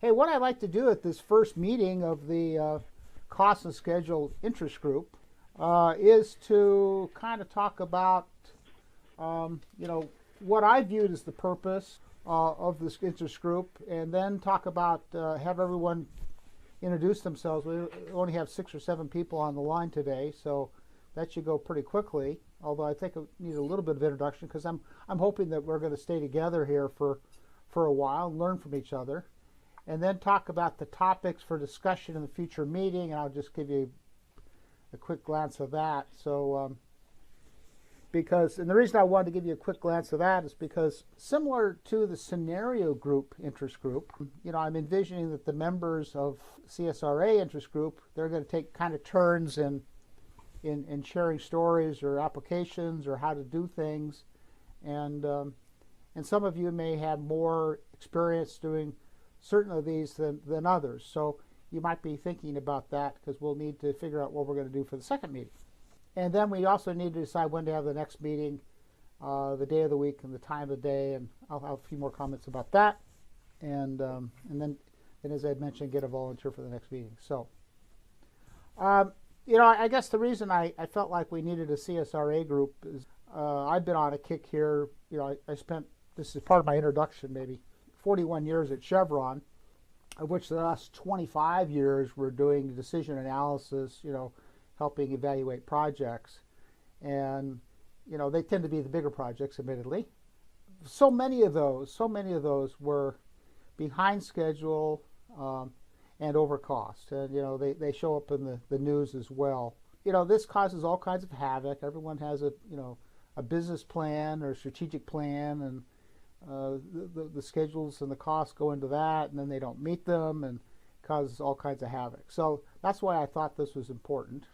Hey, what I'd like to do at this first meeting of the cost and schedule interest group is to kind of talk about, what I viewed as the purpose of this interest group, and then talk about, have everyone introduce themselves. We only have 6 or 7 people on the line today, so that should go pretty quickly. Although I think it needs a little bit of introduction because I'm hoping that we're going to stay together here for a while and learn from each other, and then talk about the topics for discussion in the future meeting. And I'll just give you a quick glance of that. So, and the reason I wanted to give you a quick glance of that is because similar to the scenario group interest group, I'm envisioning that the members of CSRA interest group, they're going to take kind of turns in sharing stories or applications or how to do things, and some of you may have more experience doing certain of these than others. So you might be thinking about that because we'll need to figure out what we're going to do for the second meeting. And then we also need to decide when to have the next meeting, the day of the week and the time of the day, and I'll have a few more comments about that. And then as I mentioned, get a volunteer for the next meeting. So, I guess the reason I felt like we needed a CSRA group is I've been on a kick here. I spent, this is part of my introduction, maybe 41 years at Chevron, of which the last 25 years we're doing decision analysis, helping evaluate projects. And, they tend to be the bigger projects, admittedly. So many of those were behind schedule and over cost. And, they show up in the news as well. This causes all kinds of havoc. Everyone has a business plan or strategic plan, and the schedules and the costs go into that, and then they don't meet them and causes all kinds of havoc. So that's why I thought this was important.